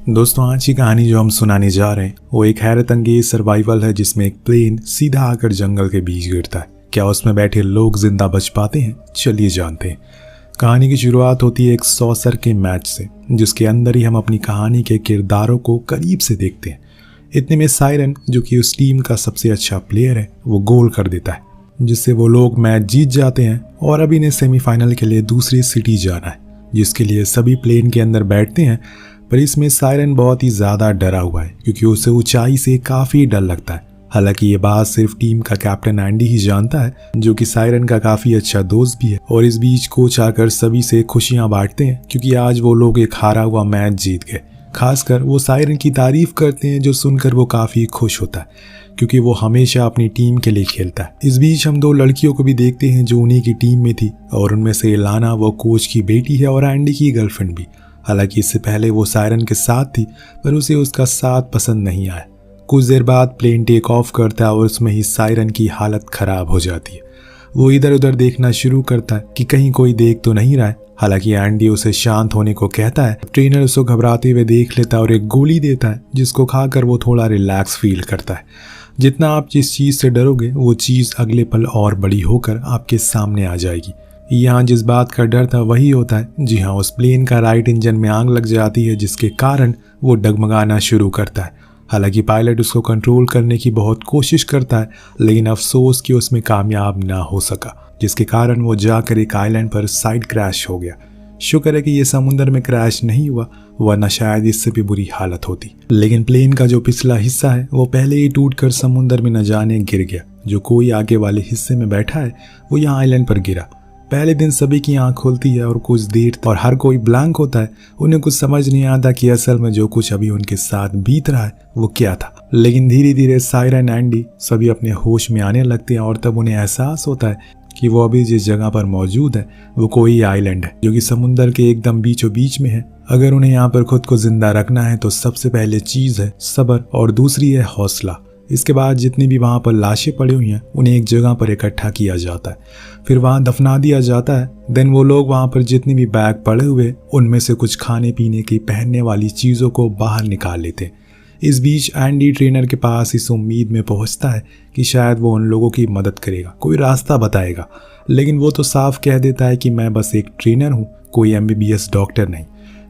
दोस्तों, आज की कहानी जो हम सुनाने जा रहे हैं वो एक हैरत अंगेज सर्वाइवल है जिसमें एक प्लेन सीधा आकर जंगल के बीच गिरता है। क्या उसमें बैठे लोग जिंदा बच पाते हैं? चलिए जानते हैं। कहानी की शुरुआत होती है एक सॉसर के मैच से, जिसके अंदर ही हम अपनी कहानी के किरदारों को करीब से देखते हैं। इतने में सायरन, जो कि उस टीम का सबसे अच्छा प्लेयर है, वो गोल कर देता है, जिससे वो लोग मैच जीत जाते हैं और अब इन्हें सेमीफाइनल के लिए दूसरी सिटी जाना है, जिसके लिए सभी प्लेन के अंदर बैठते हैं। पर इसमें सायरन बहुत ही ज़्यादा डरा हुआ है क्योंकि उसे ऊंचाई से काफ़ी डर लगता है। हालांकि ये बात सिर्फ टीम का कैप्टन एंडी ही जानता है, जो कि सायरन का काफ़ी अच्छा दोस्त भी है। और इस बीच कोच आकर सभी से खुशियां बांटते हैं क्योंकि आज वो लोग एक हारा हुआ मैच जीत गए। खासकर वो सायरन की तारीफ करते हैं, जो सुनकर वो काफ़ी खुश होता है क्योंकि वो हमेशा अपनी टीम के लिए खेलता है। इस बीच हम दो लड़कियों को भी देखते हैं जो उन्हीं की टीम में थी, और उनमें से इलाना वो कोच की बेटी है और एंडी की गर्लफ्रेंड भी। हालांकि इससे पहले वो सायरन के साथ थी, पर उसे उसका साथ पसंद नहीं आया। कुछ देर बाद प्लेन टेक ऑफ करता है और उसमें ही सायरन की हालत खराब हो जाती है। वो इधर उधर देखना शुरू करता है कि कहीं कोई देख तो नहीं रहा है। हालांकि एंडी उसे शांत होने को कहता है। ट्रेनर उसको घबराते हुए देख लेता है और एक गोली देता है, जिसको खाकर वो थोड़ा रिलैक्स फील करता है। जितना आप जिस चीज़ से डरोगे वो चीज़ अगले पल और बड़ी होकर आपके सामने आ जाएगी। यहाँ जिस बात का डर था वही होता है। जी हाँ, उस प्लेन का राइट इंजन में आग लग जाती है, जिसके कारण वो डगमगाना शुरू करता है। हालांकि पायलट उसको कंट्रोल करने की बहुत कोशिश करता है, लेकिन अफसोस कि उसमें कामयाब ना हो सका, जिसके कारण वो जाकर एक आइलैंड पर साइड क्रैश हो गया। शुक्र है कि ये समुद्र में क्रैश नहीं हुआ, वरना शायद इससे भी बुरी हालत होती। लेकिन प्लेन का जो पिछला हिस्सा है वो पहले ही टूटकर समुद्र में न जाने गिर गया। जो कोई आगे वाले हिस्से में बैठा है वो यहाँ आइलैंड पर गिरा। पहले दिन सभी की आंख खुलती है और कुछ देर और हर कोई ब्लैंक होता है। उन्हें कुछ समझ नहीं आता कि असल में जो कुछ अभी उनके साथ बीत रहा है वो क्या था। लेकिन धीरे धीरे सायरन, एंडी सभी अपने होश में आने लगते हैं और तब उन्हें एहसास होता है कि वो अभी जिस जगह पर मौजूद है वो कोई आइलैंड है, जो कि समुद्र के एकदम बीचों बीच में है। अगर उन्हें यहाँ पर खुद को जिंदा रखना है तो सबसे पहले चीज़ है सब्र और दूसरी है हौसला। इसके बाद जितनी भी वहाँ पर लाशें पड़ी हुई हैं उन्हें एक जगह पर इकट्ठा किया जाता है, फिर वहाँ दफना दिया जाता है। देन वो लोग वहाँ पर जितनी भी बैग पड़े हुए उनमें से कुछ खाने पीने की, पहनने वाली चीज़ों को बाहर निकाल लेते हैं। इस बीच एंडी ट्रेनर के पास इस उम्मीद में पहुँचता है कि शायद वो उन लोगों की मदद करेगा, कोई रास्ता बताएगा। लेकिन वो तो साफ कह देता है कि मैं बस एक ट्रेनर हूँ, कोई MBBS डॉक्टर नहीं।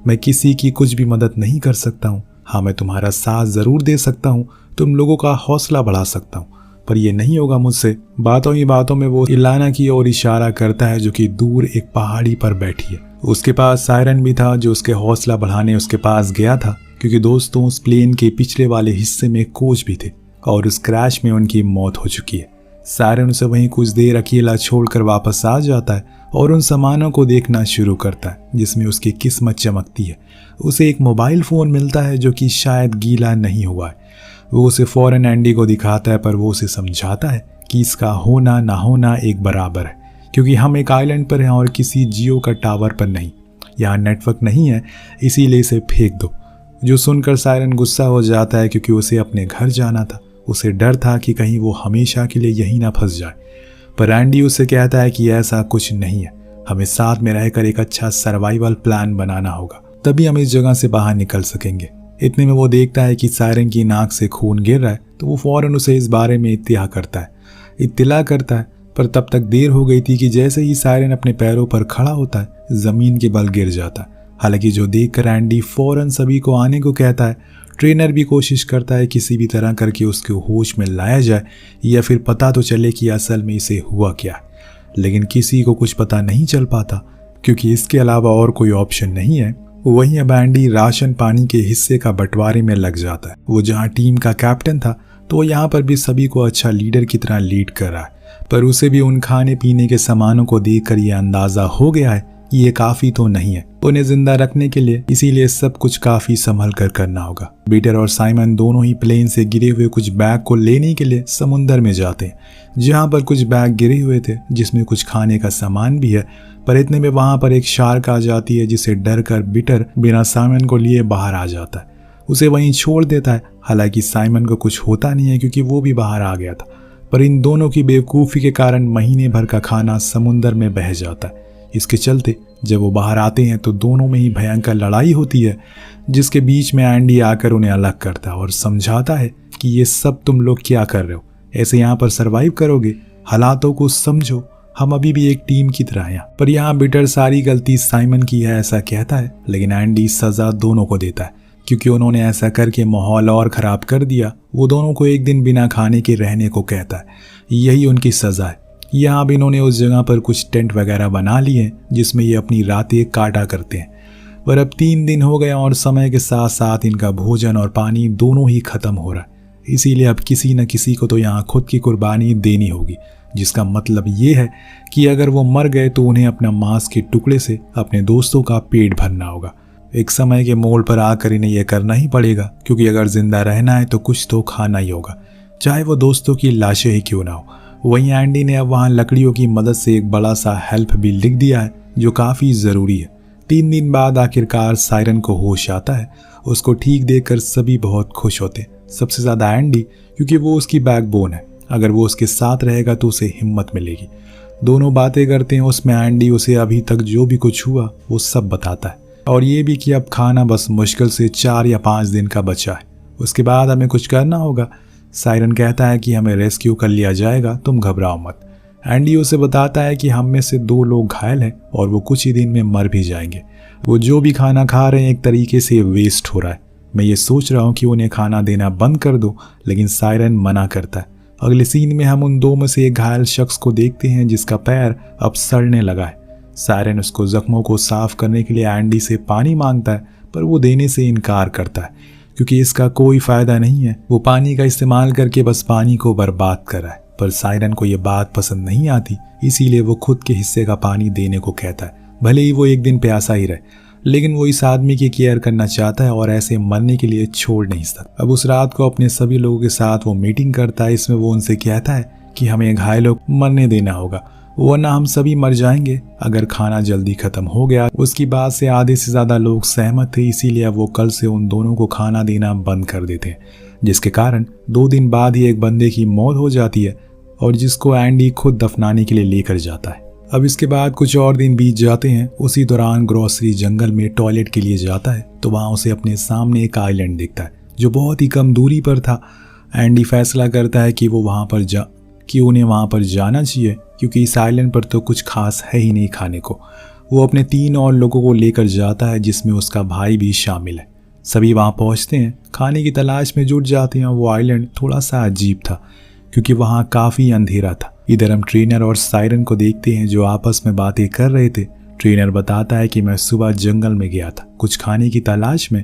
मैं किसी की कुछ भी मदद नहीं कर सकता हूँ। हाँ, मैं तुम्हारा साथ ज़रूर दे सकता हूँ, तुम लोगों का हौसला बढ़ा सकता हूँ, पर ये नहीं होगा मुझसे। बातों ही बातों में वो इलाना की ओर इशारा करता है, जो कि दूर एक पहाड़ी पर बैठी है। उसके पास सायरन भी था, जो उसके हौसला बढ़ाने उसके पास गया था, क्योंकि दोस्तों उस प्लेन के पिछले वाले हिस्से में कोच भी थे और उस क्रैश में उनकी मौत हो चुकी है। सायरन उसे वहीं कुछ देर अकेला छोड़कर वापस आ जाता है और उन सामानों को देखना शुरू करता है जिसमें उसकी किस्मत चमकती है। उसे एक मोबाइल फ़ोन मिलता है जो कि शायद गीला नहीं हुआ है। वो उसे फौरन एंडी को दिखाता है, पर वो उसे समझाता है कि इसका होना ना होना एक बराबर है, क्योंकि हम एक आइलैंड पर हैं और किसी जियो का टावर पर नहीं। यहाँ नेटवर्क नहीं है, इसीलिए इसे फेंक दो। जो सुनकर सायरन गुस्सा हो जाता है क्योंकि उसे अपने घर जाना था। उसे डर था कि कहीं वो हमेशा के लिए यहीं ना फंस जाए। पर एंडी उसे कहता है कि ऐसा कुछ नहीं है, हमें साथ में रहकर एक अच्छा सर्वाइवल प्लान बनाना होगा, तभी हम इस जगह से बाहर निकल सकेंगे। इतने में वो देखता है कि सायरन की नाक से खून गिर रहा है, तो वो फौरन उसे इस बारे में इत्तिला करता है। पर तब तक देर हो गई थी कि जैसे ही सायरन अपने पैरों पर खड़ा होता है जमीन के बल गिर जाता है। हालांकि जो देखकर एंडी फौरन सभी को आने को कहता है। ट्रेनर भी कोशिश करता है किसी भी तरह करके उसके होश में लाया जाए, या फिर पता तो चले कि असल में इसे हुआ क्या है। लेकिन किसी को कुछ पता नहीं चल पाता क्योंकि इसके अलावा और कोई ऑप्शन नहीं है। वहीं अब एंडी राशन पानी के हिस्से का बंटवारे में लग जाता है। वो जहाँ टीम का कैप्टन था तो वो यहाँ पर भी सभी को अच्छा लीडर की तरह लीड कर रहा है, पर उसे भी उन खाने पीने के सामानों को देखकर ये अंदाजा हो गया है कि ये काफी तो नहीं है उन्हें जिंदा रखने के लिए, इसीलिए सब कुछ काफी संभल कर करना होगा। पीटर और साइमन दोनों ही प्लेन से गिरे हुए कुछ बैग को लेने के लिए समुद्र में जाते हैं, जहाँ पर कुछ बैग गिरे हुए थे जिसमें कुछ खाने का सामान भी है। पर इतने में वहां पर एक शार्क आ जाती है, जिसे डर कर पीटर बिना साइमन को लिए बाहर आ जाता है, उसे वहीं छोड़ देता है। हालांकि साइमन को कुछ होता नहीं है क्योंकि वो भी बाहर आ गया था, पर इन दोनों की बेवकूफ़ी के कारण महीने भर का खाना समुद्र में बह जाता है, इसके चलते जब वो बाहर आते हैं तो दोनों में ही भयंकर लड़ाई होती है, जिसके बीच में एंडी आकर उन्हें अलग करता है और समझाता है कि ये सब तुम लोग क्या कर रहे हो, ऐसे यहाँ पर सरवाइव करोगे, हालातों को समझो, हम अभी भी एक टीम की तरह हैं। पर यहाँ पीटर सारी गलती साइमन की है ऐसा कहता है, लेकिन एंडी सजा दोनों को देता है क्योंकि उन्होंने ऐसा करके माहौल और ख़राब कर दिया। वो दोनों को एक दिन बिना खाने के रहने को कहता है, यही उनकी सज़ा है। यहाँ अब इन्होंने उस जगह पर कुछ टेंट वगैरह बना लिए हैं जिसमें ये अपनी रातें काटा करते हैं। पर अब 3 दिन हो गए और समय के साथ साथ इनका भोजन और पानी दोनों ही ख़त्म हो रहा है। इसीलिए अब किसी न किसी को तो यहाँ खुद की कुर्बानी देनी होगी, जिसका मतलब ये है कि अगर वो मर गए तो उन्हें अपना मांस के टुकड़े से अपने दोस्तों का पेट भरना होगा। एक समय के मोड़ पर आकर इन्हें यह करना ही पड़ेगा, क्योंकि अगर जिंदा रहना है तो कुछ तो खाना ही होगा, चाहे वो दोस्तों की लाशें ही क्यों ना हो। वहीं एंडी ने अब वहाँ लकड़ियों की मदद से एक बड़ा सा हेल्प भी लिख दिया है जो काफ़ी ज़रूरी है। 3 दिन बाद आखिरकार सायरन को होश आता है। उसको ठीक देखकर सभी बहुत खुश होते, सबसे ज़्यादा एंडी, क्योंकि वो उसकी बैकबोन है। अगर वो उसके साथ रहेगा तो उसे हिम्मत मिलेगी। दोनों बातें करते हैं, उसमें एंडी उसे अभी तक जो भी कुछ हुआ वो सब बताता है, और ये भी कि अब खाना बस मुश्किल से 4 या 5 दिन का बचा है, उसके बाद हमें कुछ करना होगा। सायरन कहता है कि हमें रेस्क्यू कर लिया जाएगा, तुम घबराओ मत। एंडी उसे बताता है कि हम में से 2 लोग घायल हैं और वो कुछ ही दिन में मर भी जाएंगे। वो जो भी खाना खा रहे हैं एक तरीके से वेस्ट हो रहा है। मैं ये सोच रहा हूँ कि उन्हें खाना देना बंद कर दो, लेकिन सायरन मना करता है। अगले सीन में हम उन 2 में से एक घायल शख्स को देखते हैं जिसका पैर अब सड़ने लगा है। सायरन उसको जख्मों को साफ करने के लिए एंडी से पानी मांगता है, पर वो देने से इनकार करता है क्योंकि इसका कोई फ़ायदा नहीं है। वो पानी का इस्तेमाल करके बस पानी को बर्बाद कर रहा है। पर सायरन को ये बात पसंद नहीं आती, इसीलिए वो खुद के हिस्से का पानी देने को कहता है, भले ही वो एक दिन प्यासा ही रहे। लेकिन वो इस आदमी की केयर करना चाहता है और ऐसे मरने के लिए छोड़ नहीं सकता। अब उस रात को अपने सभी लोगों के साथ वो मीटिंग करता है। इसमें वो उनसे कहता है कि हमें घायलों को मरने देना होगा, वरना हम सभी मर जाएंगे अगर खाना जल्दी खत्म हो गया। उसकी बात से आधे से ज़्यादा लोग सहमत थे, इसीलिए वो कल से उन दोनों को खाना देना बंद कर देते हैं, जिसके कारण 2 दिन बाद ही एक बंदे की मौत हो जाती है और जिसको एंडी खुद दफनाने के लिए लेकर जाता है। अब इसके बाद कुछ और दिन बीत जाते हैं। उसी दौरान ग्रोसरी जंगल में टॉयलेट के लिए जाता है तो वहाँ उसे अपने सामने एक आइलैंड दिखता है जो बहुत ही कम दूरी पर था। एंडी फैसला करता है कि उन्हें वहाँ पर जाना चाहिए, क्योंकि इस आइलैंड पर तो कुछ खास है ही नहीं खाने को। वो अपने 3 और लोगों को लेकर जाता है, जिसमें उसका भाई भी शामिल है। सभी वहाँ पहुँचते हैं, खाने की तलाश में जुट जाते हैं। वो आइलैंड थोड़ा सा अजीब था क्योंकि वहाँ काफ़ी अंधेरा था। इधर हम ट्रेनर और सायरन को देखते हैं जो आपस में बातें कर रहे थे। ट्रेनर बताता है कि मैं सुबह जंगल में गया था कुछ खाने की तलाश में,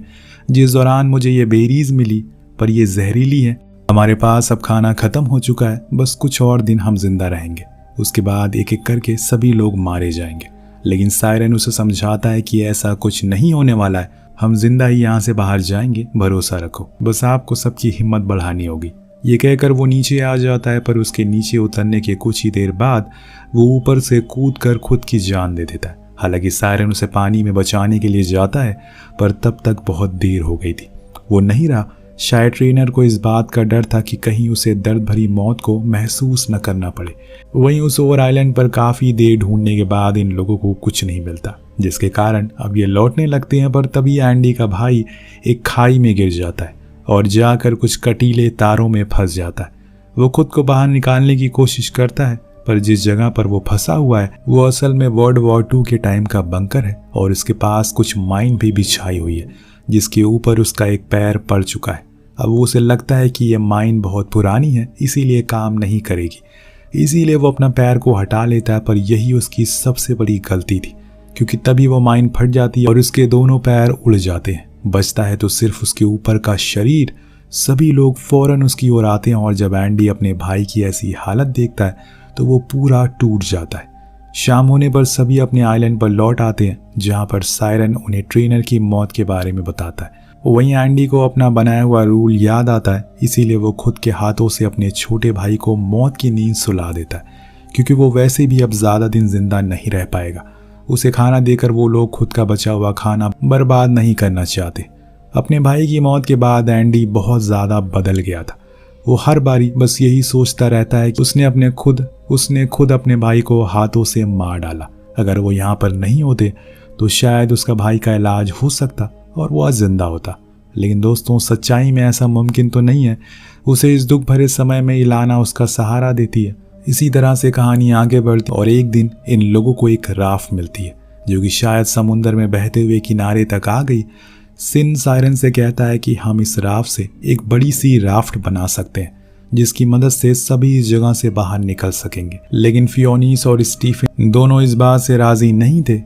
जिस दौरान मुझे ये बेरीज मिली, पर ये जहरीली है। हमारे पास अब खाना खत्म हो चुका है, बस कुछ और दिन हम जिंदा रहेंगे, उसके बाद एक एक करके सभी लोग मारे जाएंगे। लेकिन सायरन उसे समझाता है कि ऐसा कुछ नहीं होने वाला है, हम जिंदा ही यहाँ से बाहर जाएंगे, भरोसा रखो, बस आपको सबकी हिम्मत बढ़ानी होगी। ये कहकर वो नीचे आ जाता है, पर उसके नीचे उतरने के कुछ ही देर बाद वो ऊपर से कूद कर खुद की जान दे देता है। हालांकि सायरन उसे पानी में बचाने के लिए जाता है, पर तब तक बहुत देर हो गई थी। वो नहीं रहा। शायद ट्रेनर को इस बात का डर था कि कहीं उसे दर्द भरी मौत को महसूस न करना पड़े। वहीं उस ओवर आइलैंड पर काफ़ी देर ढूंढने के बाद इन लोगों को कुछ नहीं मिलता, जिसके कारण अब ये लौटने लगते हैं। पर तभी एंडी का भाई एक खाई में गिर जाता है और जाकर कुछ कटीले तारों में फंस जाता है। वो खुद को बाहर निकालने की कोशिश करता है, पर जिस जगह पर वो फंसा हुआ है वो असल में वर्ल्ड वॉर 2 के टाइम का बंकर है और इसके पास कुछ माइन भी बिछाई हुई है जिसके ऊपर उसका एक पैर पड़ चुका है। अब उसे लगता है कि यह माइन बहुत पुरानी है, इसीलिए काम नहीं करेगी। इसीलिए वो अपना पैर को हटा लेता है, पर यही उसकी सबसे बड़ी गलती थी, क्योंकि तभी वो माइन फट जाती है और उसके दोनों पैर उड़ जाते हैं। बचता है तो सिर्फ उसके ऊपर का शरीर। सभी लोग फौरन उसकी ओर आते हैं और जब एंडी अपने भाई की ऐसी हालत देखता है तो वो पूरा टूट जाता है। शाम होने पर सभी अपने आइलैंड पर लौट आते हैं, जहाँ पर सायरन उन्हें ट्रेनर की मौत के बारे में बताता है। वहीं एंडी को अपना बनाया हुआ रूल याद आता है, इसीलिए वो खुद के हाथों से अपने छोटे भाई को मौत की नींद सुला देता है, क्योंकि वो वैसे भी अब ज़्यादा दिन जिंदा नहीं रह पाएगा। उसे खाना देकर वो लोग खुद का बचा हुआ खाना बर्बाद नहीं करना चाहते। अपने भाई की मौत के बाद एंडी बहुत ज़्यादा बदल गया था। वो हर बारी बस यही सोचता रहता है कि उसने खुद अपने भाई को हाथों से मार डाला। अगर वो यहाँ पर नहीं होते तो शायद उसका भाई का इलाज हो सकता और वो आज जिंदा होता। लेकिन दोस्तों, सच्चाई में ऐसा मुमकिन तो नहीं है। उसे इस दुख भरे समय में इलाना उसका सहारा देती है। इसी तरह से कहानी आगे बढ़ती और एक दिन इन लोगों को एक राफ्ट मिलती है जो कि शायद समुंदर में बहते हुए किनारे तक आ गई। सिन सायरन से कहता है कि हम इस राफ्ट से एक बड़ी सी राफ्ट बना सकते हैं जिसकी मदद से सभी इस जगह से बाहर निकल सकेंगे। लेकिन फियोनिस और स्टीफन दोनों इस बात से राजी नहीं थे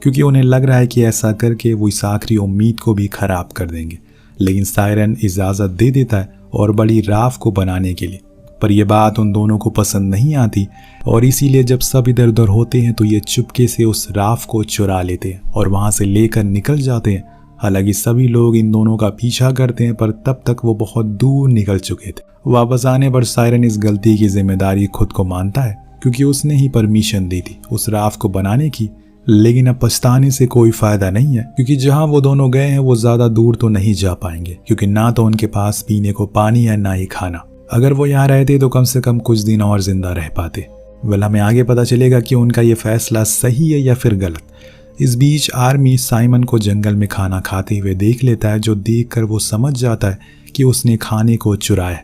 क्योंकि उन्हें लग रहा है कि ऐसा करके वो इस आखिरी उम्मीद को भी खराब कर देंगे। लेकिन सायरन इजाज़त दे देता है और बड़ी राफ्ट को बनाने के लिए, पर यह बात उन दोनों को पसंद नहीं आती और इसीलिए जब सब इधर उधर होते हैं तो ये चुपके से उस राफ्ट को चुरा लेते हैं और वहां से लेकर निकल जाते हैं। हालांकि सभी लोग इन दोनों का पीछा करते हैं पर तब तक वो बहुत दूर निकल चुके थे। वापस आने पर सायरन इस गलती की जिम्मेदारी खुद को मानता है क्योंकि उसने ही परमिशन दी थी उस राफ्ट को बनाने की। लेकिन अब पछताने से कोई फायदा नहीं है क्योंकि जहां वो दोनों गए हैं वो ज्यादा दूर तो नहीं जा पाएंगे क्योंकि ना तो उनके पास पीने को पानी है ना ही खाना। अगर वो यहाँ रहते तो कम से कम कुछ दिन और जिंदा रह पाते। वेल, हमें आगे पता चलेगा कि उनका ये फैसला सही है या फिर गलत। इस बीच आर्मी साइमन को जंगल में खाना खाते हुए देख लेता है जो देखकर वो समझ जाता है कि उसने खाने को चुराया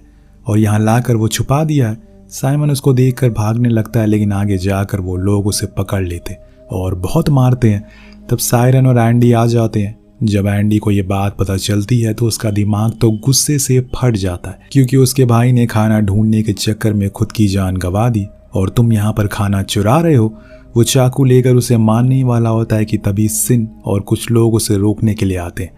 और यहाँ लाकर वो छुपा दिया है। साइमन उसको देखकर भागने लगता है लेकिन आगे जाकर वो लोग उसे पकड़ लेते और बहुत मारते हैं। तब सायरन और एंडी आ जाते हैं। जब एंडी को ये बात पता चलती है तो उसका दिमाग तो गुस्से से फट जाता है क्योंकि उसके भाई ने खाना ढूंढने के चक्कर में खुद की जान गंवा दी और तुम यहाँ पर खाना चुरा रहे हो। वो चाकू लेकर उसे मारने वाला होता है कि तभी सिन और कुछ लोग उसे रोकने के लिए आते हैं,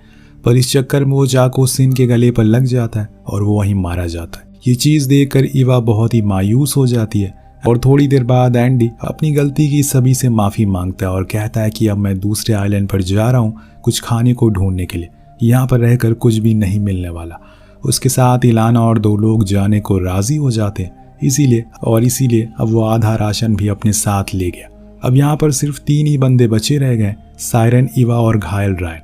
पर इस चक्कर में वो चाकू सिन के गले पर लग जाता है और वो वहीं मारा जाता है। ये चीज़ देखकर इवा बहुत ही मायूस हो जाती है और थोड़ी देर बाद एंडी अपनी गलती की सभी से माफ़ी मांगता है और कहता है कि अब मैं दूसरे आइलैंड पर जा रहा हूँ कुछ खाने को ढूंढने के लिए, यहाँ पर रहकर कुछ भी नहीं मिलने वाला। उसके साथ इलाना और 2 लोग जाने को राज़ी हो जाते हैं। इसीलिए अब वो आधा राशन भी अपने साथ ले गया। अब यहाँ पर सिर्फ 3 ही बंदे बचे रह गए, सायरन, इवा और घायल रायन,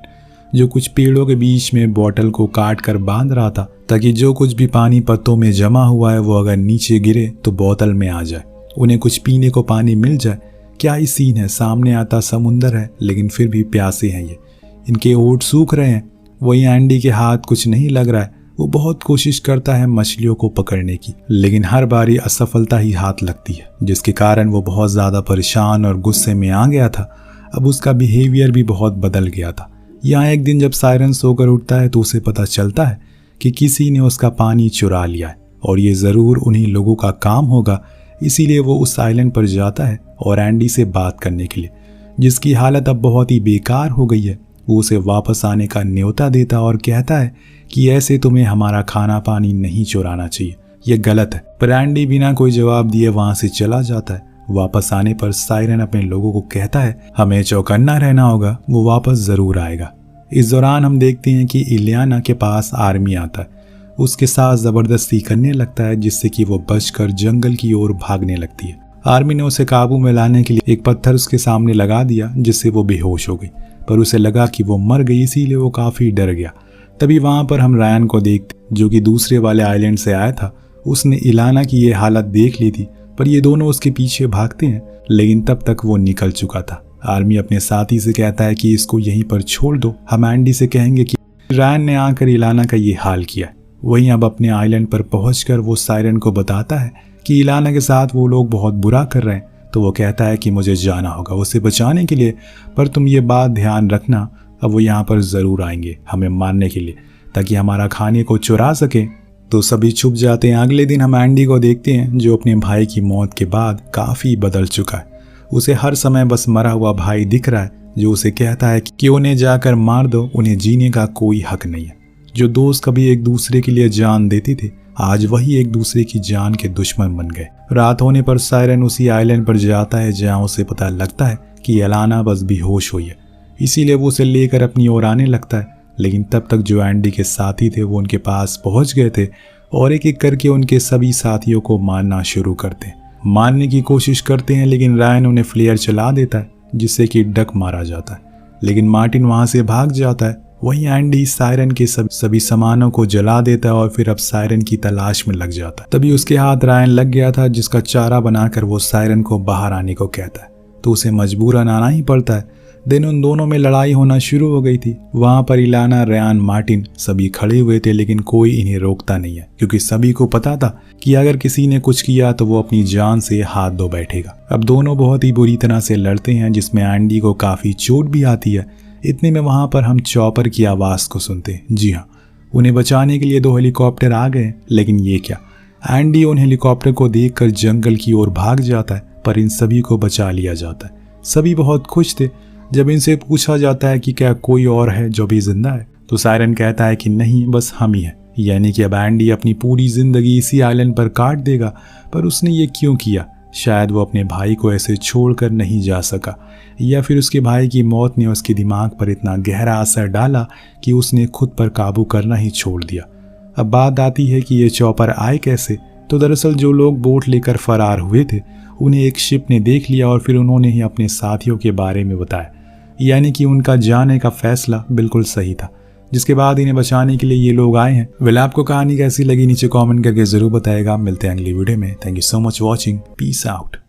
जो कुछ पेड़ों के बीच में बोतल को काट कर बांध रहा था ताकि जो कुछ भी पानी पत्तों में जमा हुआ है वो अगर नीचे गिरे तो बोतल में आ जाए, उन्हें कुछ पीने को पानी मिल जाए। क्या ही सीन है, सामने आता समुंदर है लेकिन फिर भी प्यासे हैं ये, इनके होंठ सूख रहे हैं। वहीं एंडी के हाथ कुछ नहीं लग रहा है। वो बहुत कोशिश करता है मछलियों को पकड़ने की लेकिन हर बारी असफलता ही हाथ लगती है जिसके कारण वो बहुत ज़्यादा परेशान और गुस्से में आ गया था। अब उसका बिहेवियर भी बहुत बदल गया था। यहाँ एक दिन जब सायरन सोकर उठता है तो उसे पता चलता है कि किसी ने उसका पानी चुरा लिया है और ये ज़रूर उन्हीं लोगों का काम होगा। इसीलिए वो उस आइलैंड पर जाता है और एंडी से बात करने के लिए, जिसकी हालत अब बहुत ही बेकार हो गई है। वो उसे वापस आने का न्योता देता और कहता है कि ऐसे तुम्हें हमारा खाना पानी नहीं चुराना चाहिए, ये गलत है। पर एंडी बिना कोई जवाब दिए वहाँ से चला जाता है। वापस आने पर सायरन अपने लोगों को कहता है हमें चौकन्ना रहना होगा, वो वापस ज़रूर आएगा। इस दौरान हम देखते हैं कि इलियाना के पास आर्मी आता है, उसके साथ ज़बरदस्ती करने लगता है जिससे कि वो बचकर जंगल की ओर भागने लगती है। आर्मी ने उसे काबू में लाने के लिए एक पत्थर उसके सामने लगा दिया जिससे वो बेहोश हो गई, पर उसे लगा कि वो मर गई, इसीलिए वो काफ़ी डर गया। तभी वहाँ पर हम रायन को देखते जो कि दूसरे वाले आइलैंड से आया था। उसने इलाना की ये हालत देख ली थी, पर ये दोनों उसके पीछे भागते हैं लेकिन तब तक वो निकल चुका था। आर्मी अपने साथी से कहता है कि इसको यहीं पर छोड़ दो, हम एंडी से कहेंगे कि रायन ने आकर इलाना का ये हाल किया। वहीं अब अपने आइलैंड पर पहुंचकर वो सायरन को बताता है कि इलाना के साथ वो लोग बहुत बुरा कर रहे हैं, तो वो कहता है कि मुझे जाना होगा उसे बचाने के लिए, पर तुम ये बात ध्यान रखना अब वो यहाँ पर ज़रूर आएंगे हमें मारने के लिए ताकि हमारा खाने को चुरा सके। तो सभी छुप जाते हैं। अगले दिन हम एंडी को देखते हैं जो अपने भाई की मौत के बाद काफ़ी बदल चुका है। उसे हर समय बस मरा हुआ भाई दिख रहा है जो उसे कहता है कि उन्हें जाकर मार दो, उन्हें जीने का कोई हक नहीं है। जो दोस्त कभी एक दूसरे के लिए जान देते थे आज वही एक दूसरे की जान के दुश्मन बन गए। रात होने पर सायरन उसी आइलैंड पर जाता है जहाँ उसे पता लगता है कि इलाना बस बेहोश हुई है, इसीलिए वो उसे लेकर अपनी ओर आने लगता है। लेकिन तब तक जो एंडी के साथी थे वो उनके पास पहुंच गए थे और एक एक करके उनके सभी साथियों को मारना शुरू करते हैं। मारने की कोशिश करते हैं लेकिन रायन उन्हें फ्लेयर चला देता है जिससे कि डक मारा जाता है, लेकिन मार्टिन वहां से भाग जाता है। वहीं एंडी सायरन के सभी सामानों को जला देता है और फिर अब सायरन की तलाश में लग जाता है। तभी उसके हाथ रायन लग गया था जिसका चारा बनाकर वो सायरन को बाहर आने को कहता है। तो उसे मजबूरन आना ही पड़ता है। दिन उन दोनों में लड़ाई होना शुरू हो गई थी। वहां पर इलाना, रेयान, मार्टिन सभी खड़े हुए थे, लेकिन कोई इन्हें रोकता नहीं है, क्योंकि सभी को पता था कि अगर किसी ने कुछ किया तो वो अपनी जान से हाथ धो बैठेगा। अब दोनों बहुत ही बुरी तरह से लड़ते हैं, जिसमें एंडी को काफी चोट भी आती है। इतने में वहां पर हम चॉपर की आवाज को सुनते हैं। जी हाँ, उन्हें बचाने के लिए 2 हेलीकॉप्टर आ गए, लेकिन ये क्या, एंडी उन हेलीकॉप्टर को देखकर जंगल की ओर भाग जाता है, पर इन सभी को बचा लिया जाता है। सभी बहुत खुश थे। जब इनसे पूछा जाता है कि क्या कोई और है जो भी जिंदा है, तो सायरन कहता है कि नहीं, बस हम ही हैं। यानी कि अब एंडी अपनी पूरी जिंदगी इसी आइलैंड पर काट देगा। पर उसने ये क्यों किया? शायद वो अपने भाई को ऐसे छोड़कर नहीं जा सका, या फिर उसके भाई की मौत ने उसके दिमाग पर इतना गहरा असर डाला कि उसने खुद पर काबू करना ही छोड़ दिया। अब बात आती है कि ये चॉपर आए कैसे। तो दरअसल जो लोग बोट लेकर फरार हुए थे, उन्हें एक शिप ने देख लिया और फिर उन्होंने ही अपने साथियों के बारे में बताया। यानी कि उनका जाने का फैसला बिल्कुल सही था, जिसके बाद इन्हें बचाने के लिए ये लोग आए हैं। वेल, आपको कहानी कैसी लगी नीचे कमेंट करके जरूर बताएगा। मिलते हैं अगली वीडियो में। Thank you so much watching. Peace out.